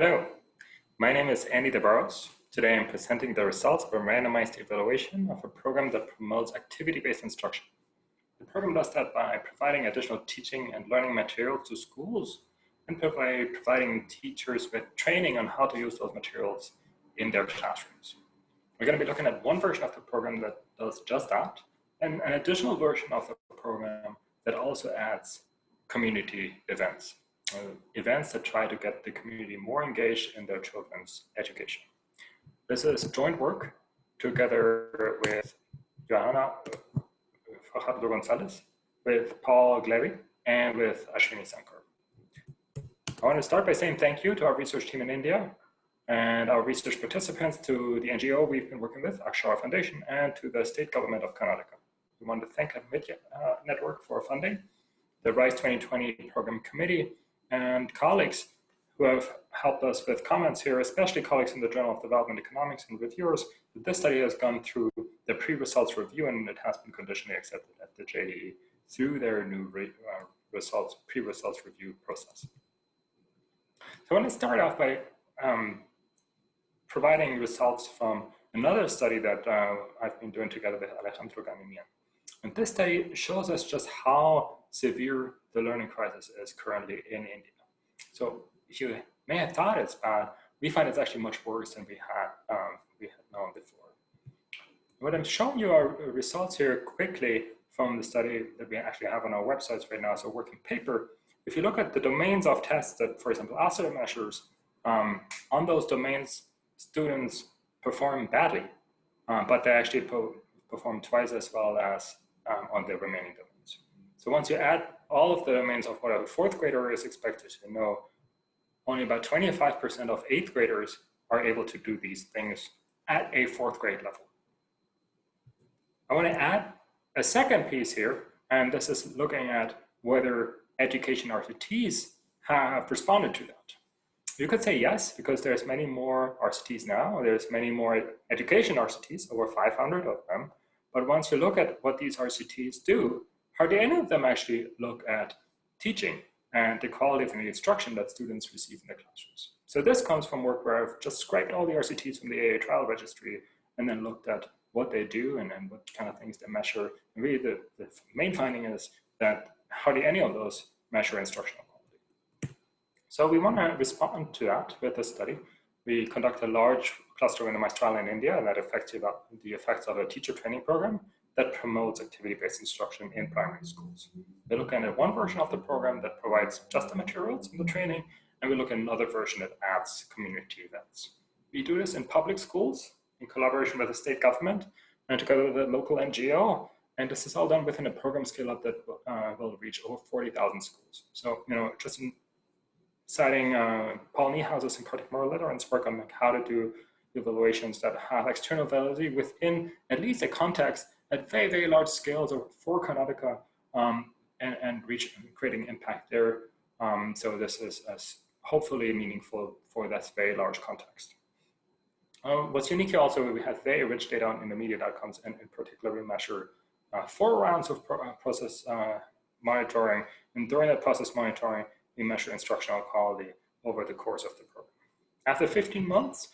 Hello, my name is Andy Barros. Today I'm presenting the results of a randomized evaluation of a program that promotes activity-based instruction. The program does that by providing additional teaching and learning materials to schools and by providing teachers with training on how to use those materials in their classrooms. We're going to be looking at one version of the program that does just that, and an additional version of the program that also adds community events. Events that try to get the community more engaged in their children's education. This is joint work together with Johanna Gonzalez, with Paul Glevy, and with Ashwini Sankar. I want to start by saying thank you to our research team in India and our research participants, to the NGO we've been working with, Akshara Foundation, and to the state government of Karnataka. We want to thank a Media Network for funding, the RISE 2020 Program Committee, and colleagues who have helped us with comments here, especially colleagues in the Journal of Development Economics and reviewers. This study has gone through the pre-results review and it has been conditionally accepted at the JDE through their new pre-results review process. So I want to start off by providing results from another study that I've been doing together with Alejandro Gamimian. And this study shows us just how severe the learning crisis is currently in India. So if you may have thought it's bad, we find it's actually much worse than we had known before. What I'm showing you are results here quickly from the study that we actually have on our websites right now, so working paper. If you look at the domains of tests that, for example, ASER measures, on those domains, students perform badly, but they actually perform twice as well as on the remaining domains. So once you add all of the domains of what a fourth grader is expected to know, only about 25% of eighth graders are able to do these things at a fourth grade level. I want to add a second piece here, and this is looking at whether education RCTs have responded to that. You could say yes, because there's many more RCTs now. There's many more education RCTs, over 500 of them. But once you look at what these RCTs do, hardly any of them actually look at teaching and the quality of the instruction that students receive in the classrooms. So this comes from work where I've just scraped all the RCTs from the AA trial registry and then looked at what they do and what kind of things they measure. And really the main finding is that hardly any of those measure instructional quality. So we want to respond to that with this study. We conduct a large cluster randomized trial in India that affects the effects of a teacher training program that promotes activity-based instruction in primary schools. We look at one version of the program that provides just the materials and the training, and we look at another version that adds community events. We do this in public schools in collaboration with the state government and together with the local NGO, and this is all done within a program scale-up that will reach over 40,000 schools. So, just in citing Paul Niehause's in particular letter and work on like how to do evaluations that have external validity within at least a context at very, very large scales for Karnataka and creating impact there. So this is hopefully meaningful for that very large context. What's unique here also, we have very rich data on intermediate outcomes, and in particular we measure 4 rounds of process monitoring, and during that process monitoring, we measure instructional quality over the course of the program. After 15 months,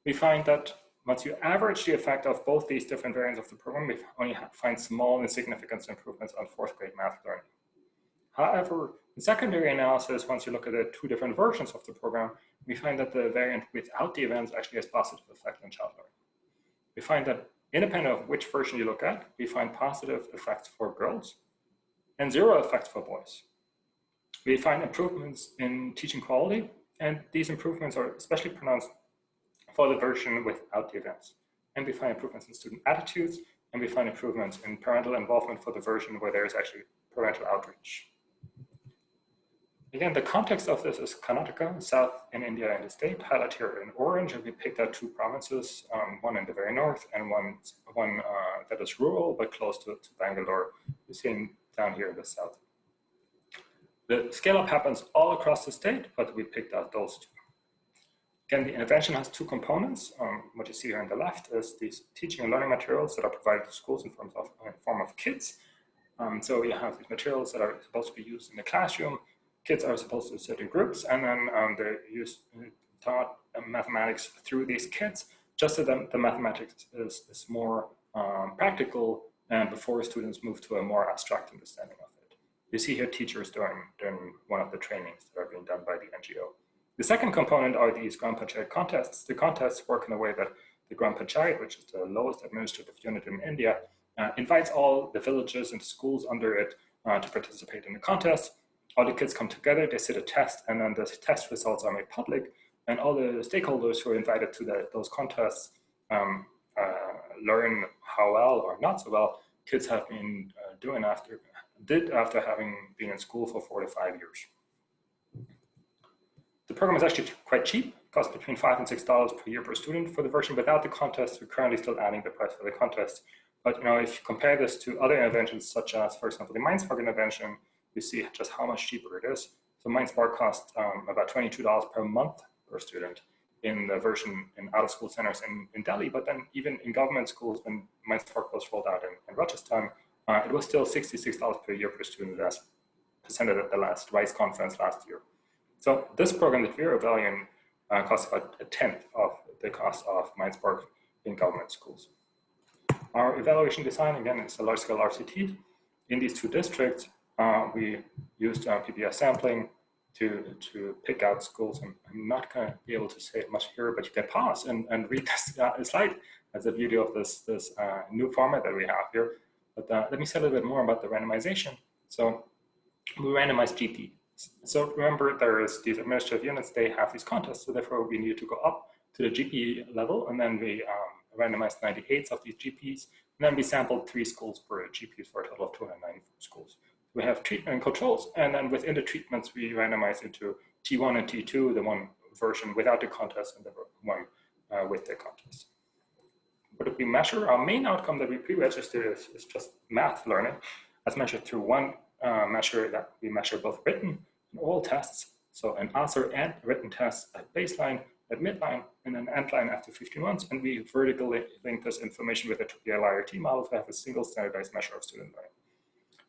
we find that once you average the effect of both these different variants of the program, we only find small insignificant improvements on fourth grade math learning. However, in secondary analysis, once you look at the 2 different versions of the program, we find that the variant without the events actually has positive effect on child learning. We find that independent of which version you look at, we find positive effects for girls and 0 effects for boys. We find improvements in teaching quality, and these improvements are especially pronounced for the version without the events. And we find improvements in student attitudes, and we find improvements in parental involvement for the version where there is actually parental outreach. Again, the context of this is Karnataka, south in India and the state, highlighted here in orange, and we picked out 2 provinces, one in the very north and one that is rural but close to Bangalore, you're seeing down here in the south. The scale-up happens all across the state, but we picked out those 2. Again, the intervention has 2 components. What you see here on the left is these teaching and learning materials that are provided to schools in form of kits. So you have these materials that are supposed to be used in the classroom. Kids are supposed to sit in groups, and then they're used taught mathematics through these kids, just so that the mathematics is more practical, and before students move to a more abstract understanding of it. You see here teachers during one of the trainings that are being done by the NGO. The second component are these Gram Panchayat contests. The contests work in a way that the Gram Panchayat, which is the lowest administrative unit in India, invites all the villages and schools under it to participate in the contest. All the kids come together, they sit a test, and then the test results are made public, and all the stakeholders who are invited to those contests learn how well or not so well kids have been doing after having been in school for 4 to 5 years. The program is actually quite cheap. It costs between $5 and $6 per year per student for the version without the contest. We're currently still adding the price for the contest. But if you compare this to other interventions, such as, for example, the MindSpark intervention, you see just how much cheaper it is. So MindSpark costs about $22 per month per student in the version in out-of-school centers in Delhi, but then even in government schools, when MindSpark was rolled out in Rajasthan, it was still $66 per year per student, as presented at the last RISE conference last year. So this program that we're evaluating costs about a tenth of the cost of MindSpark in government schools. Our evaluation design, again, is a large-scale RCT. In these two districts, we used PBS sampling to pick out schools. I'm not going to be able to say much here, but you can pause and read this slide. That's the beauty of this new format that we have here. But let me say a little bit more about the randomization. So we randomize GP. So remember, there is these administrative units, they have these contests, so therefore we need to go up to the GP level, and then we randomized 98 of these GPs, and then we sampled 3 schools per GP for a total of 294 schools. We have treatment and controls, and then within the treatments, we randomize into T1 and T2, the one version without the contest and the one with the contest. What did we measure? Our main outcome that we pre-registered is just math learning, as measured through one measure that we measure both written and oral tests. So an answer and written test at baseline, at midline, and an end line after 15 months. And we vertically link this information with a TOPL-IRT model to have a single standardized measure of student learning.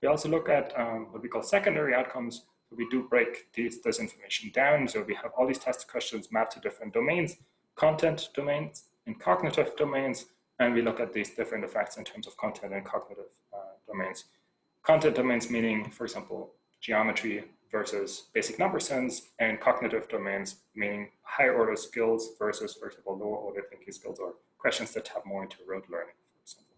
We also look at what we call secondary outcomes. So we do break this information down. So we have all these test questions mapped to different domains, content domains and cognitive domains. And we look at these different effects in terms of content and cognitive domains. Content domains meaning, for example, geometry versus basic number sense, and cognitive domains meaning higher order skills versus, for example, lower order thinking skills or questions that have more into rote learning, for example.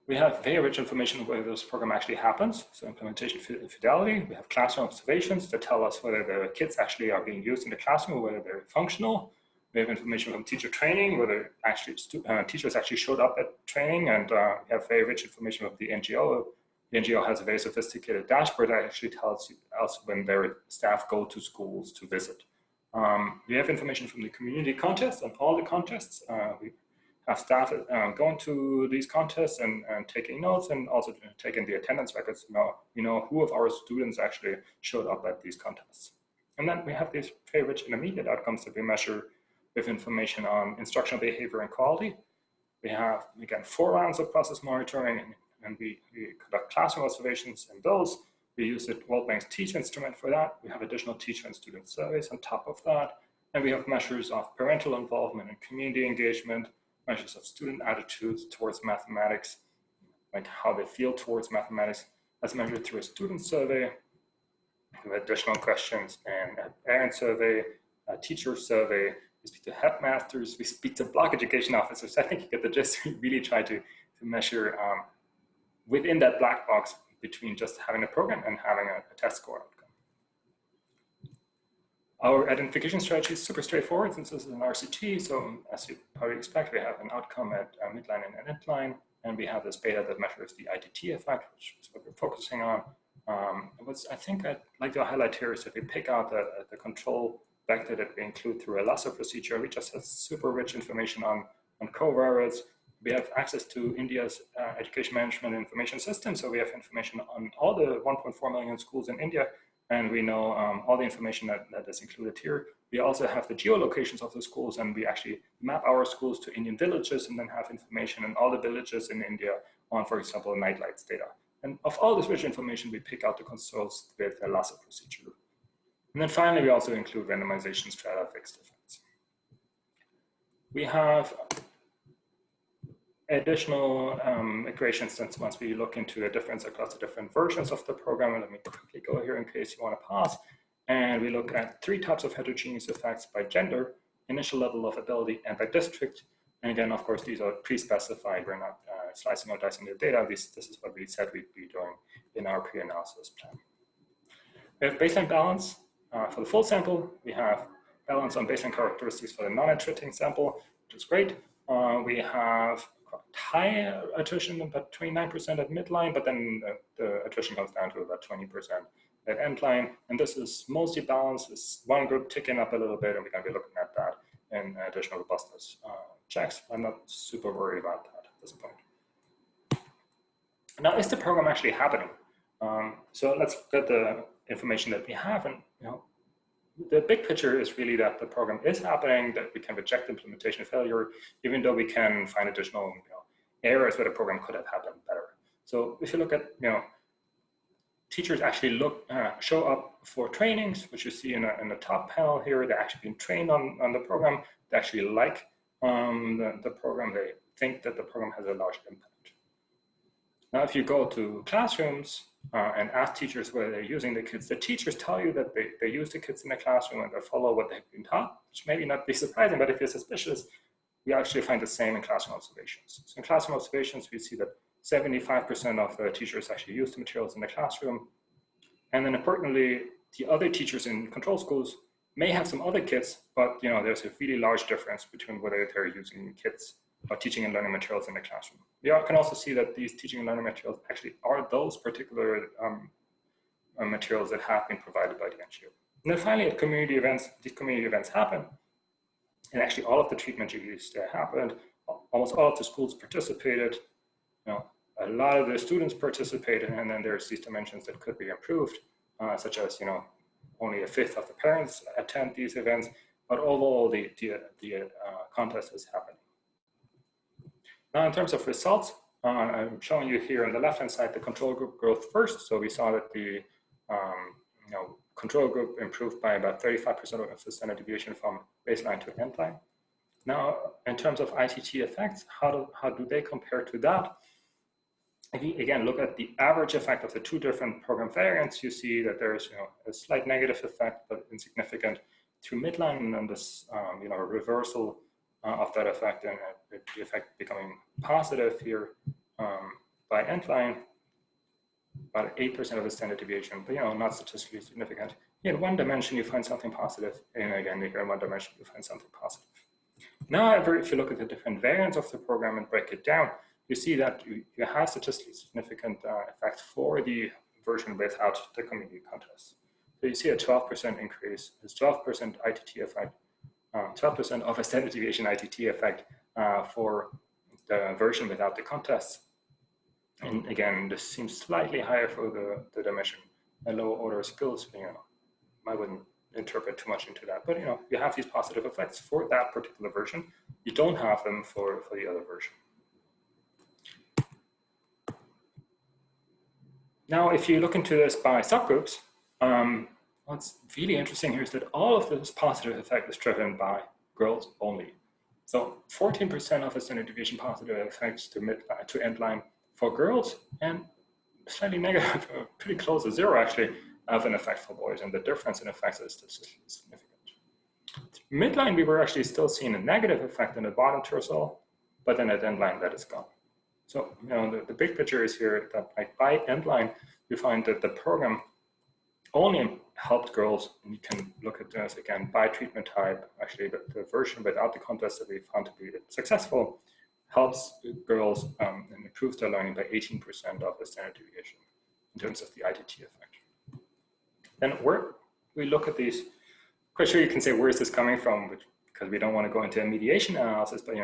We have very rich information on whether this program actually happens. So implementation fidelity, we have classroom observations that tell us whether the kits actually are being used in the classroom, whether they're functional. We have information from teacher training, whether actually teachers actually showed up at training, and we have very rich information from the NGO. The NGO has a very sophisticated dashboard that actually tells us when their staff go to schools to visit. We have information from the community contests and all the contests. We have staff going to these contests and taking notes, and also taking the attendance records. We know who of our students actually showed up at these contests. And then we have these very rich intermediate outcomes that we measure with information on instructional behavior and quality. We have, again, 4 rounds of process monitoring, and we conduct classroom observations in those. We use the World Bank's TEACH instrument for that. We have additional teacher and student surveys on top of that. And we have measures of parental involvement and community engagement, measures of student attitudes towards mathematics, like how they feel towards mathematics, as measured through a student survey. We have additional questions and a parent survey, a teacher survey. We speak to headmasters, we speak to block education officers. I think you get the gist. We really try to measure within that black box between just having a program and having a test score outcome. Our identification strategy is super straightforward since this is an RCT. So as you probably expect, we have an outcome at midline and an endline, and we have this beta that measures the ITT effect, which is what we're focusing on. What I think I'd like to highlight here is that we pick out the control vector that we include through a lasso procedure. We just have super rich information on covariates. We have access to India's education management information system. So we have information on all the 1.4 million schools in India, and we know all the information that is included here. We also have the geolocations of the schools, and we actually map our schools to Indian villages and then have information in all the villages in India on, for example, nightlights data. And of all this rich information, we pick out the controls with a lasso procedure. And then finally, we also include randomization strata fixed effects. We have additional equations since once we look into a difference across the different versions of the program. And let me quickly go here in case you want to pause. And we look at 3 types of heterogeneous effects by gender, initial level of ability, and by district. And again, of course, these are pre-specified. We're not slicing or dicing the data. This is what we said we'd be doing in our pre-analysis plan. We have baseline balance for the full sample. We have balance on baseline characteristics for the non-attriting sample, which is great. We have high attrition, about 29% at midline, but then the attrition comes down to about 20% at endline. And this is mostly balanced. It's one group ticking up a little bit, and we're going to be looking at that in additional robustness checks. I'm not super worried about that at this point. Now, is the program actually happening? So let's get the information that we have. And the big picture is really that the program is happening, that we can reject implementation failure, even though we can find additional errors where the program could have happened better. So if you look at, teachers actually show up for trainings, which you see in the top panel here. They're actually being trained on the program. They actually like the program. They think that the program has a large impact. Now, if you go to classrooms and ask teachers whether they're using the kits, the teachers tell you that they use the kits in the classroom and they follow what they've been taught, which may not be surprising, but if you're suspicious, we actually find the same in classroom observations. So in classroom observations, we see that 75% of the teachers actually use the materials in the classroom. And then importantly, the other teachers in control schools may have some other kits, but there's a really large difference between whether they're using kits or teaching and learning materials in the classroom. We can also see that these teaching and learning materials actually are those particular materials that have been provided by the NGO. And then finally, at community events, these community events happen, and actually all of the treatment reviews that happened, almost all of the schools participated, a lot of the students participated, and then there's these dimensions that could be improved, such as, only 1/5 of the parents attend these events, but overall the contest is happening. Now, in terms of results, I'm showing you here on the left-hand side the control group growth first. So we saw that the control group improved by about 35% of the standard deviation from baseline to endline. Now, in terms of ITT effects, how do they compare to that? If you again look at the average effect of the 2 different program variants, you see that there's a slight negative effect, but insignificant to midline, and then this reversal of that effect, and the effect becoming positive here by endline, about 8% of the standard deviation, but not statistically significant. In one dimension, you find something positive, and again, here in one dimension, you find something positive. Now, however, if you look at the different variants of the program and break it down, you see that you have statistically significant effects for the version without the community contest. So you see a 12% increase, it's 12% ITT effect, 12% of a standard deviation ITT effect for the version without the contest. And again, this seems slightly higher for the dimension and lower order skills. I wouldn't interpret too much into that, but you have these positive effects for that particular version. You don't have them for the other version. Now, if you look into this by subgroups, what's really interesting here is that all of this positive effect is driven by girls only. So 14% of the standard deviation positive effects to endline for girls, and slightly negative, pretty close to 0 actually, of an effect for boys, and the difference in effects is statistically significant. Midline, we were actually still seeing a negative effect in the bottom torso, but then at endline that is gone. So the big picture is here that by endline, you find that the program only helped girls, and you can look at this again by treatment type. Actually, the version without the contest that we found to be successful helps girls and improves their learning by 18% of the standard deviation in terms of the ITT effect. Then where we look at these, quite sure you can say, where is this coming from? Because we don't want to go into a mediation analysis, but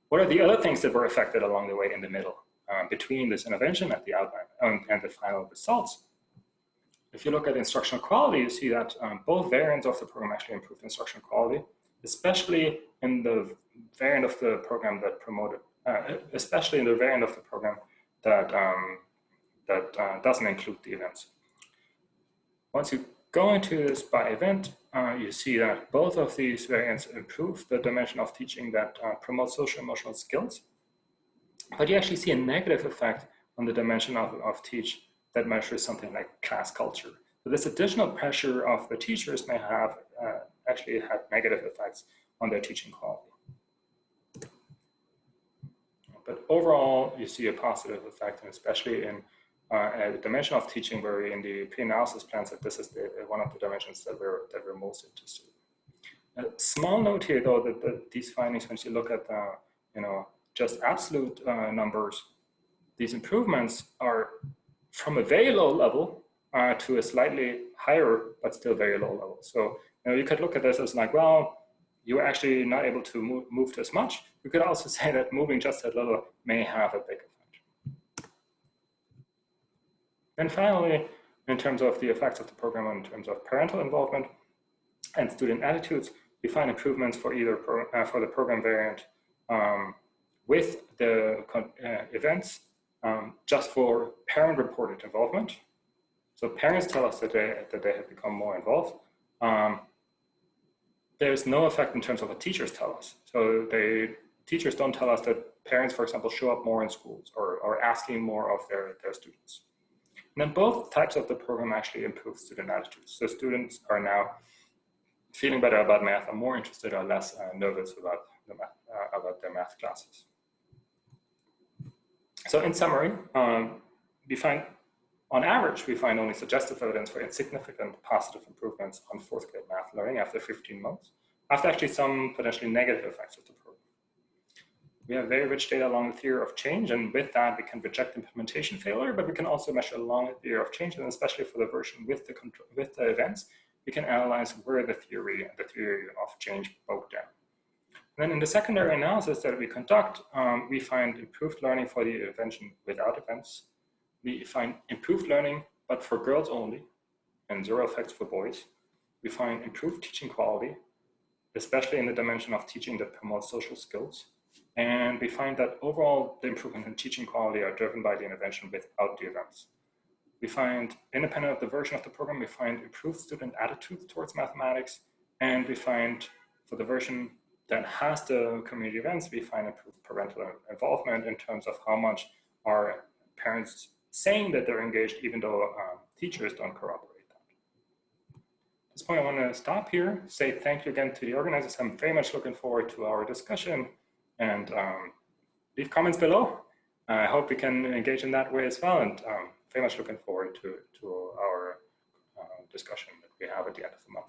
what are the other things that were affected along the way in the middle between this intervention at the outline and the final results? If you look at instructional quality, you see that both variants of the program actually improved instructional quality, especially in the variant of the program that promoted, especially in the variant of the program that doesn't include the events. Once you going to this by event, you see that both of these variants improve the dimension of teaching that promotes social emotional skills. But you actually see a negative effect on the dimension of teach that measures something like class culture. So this additional pressure of the teachers may have actually had negative effects on their teaching quality. But overall, you see a positive effect, and especially in a dimension of teaching where in the pre-analysis plans that this is one of the dimensions that we're most interested in. A small note here, though, that these findings, once you look at just absolute numbers, these improvements are from a very low level to a slightly higher but still very low level. So you could look at this as like, well, you're actually not able to move as much. You could also say that moving just a little may have a big effect. And finally, in terms of the effects of the program in terms of parental involvement and student attitudes, we find improvements for either for the program variant with the events just for parent-reported involvement. So parents tell us that they have become more involved. There's no effect in terms of what teachers tell us. So teachers don't tell us that parents, for example, show up more in schools or are asking more of their students. And then both types of the program actually improve student attitudes. So students are now feeling better about math, are more interested or less nervous about their math classes. So in summary, we find, on average, we find only suggestive evidence for insignificant positive improvements on fourth grade math learning after 15 months, after actually some potentially negative effects of the program. We have very rich data along the theory of change, and with that, we can reject implementation failure, but we can also measure along the theory of change, and especially for the version with the events, we can analyze where the theory of change broke down. And then in the secondary analysis that we conduct, we find improved learning for the intervention without events. We find improved learning, but for girls only, and zero effects for boys. We find improved teaching quality, especially in the dimension of teaching that promotes social skills. And we find that overall, the improvement in teaching quality are driven by the intervention without the events. We find, independent of the version of the program, we find improved student attitudes towards mathematics. And we find, for the version that has the community events, we find improved parental involvement in terms of how much are parents saying that they're engaged, even though teachers don't corroborate that. At this point, I want to stop here, say thank you again to the organizers. I'm very much looking forward to our discussion, and leave comments below. I hope we can engage in that way as well, and very much looking forward to our discussion that we have at the end of the month.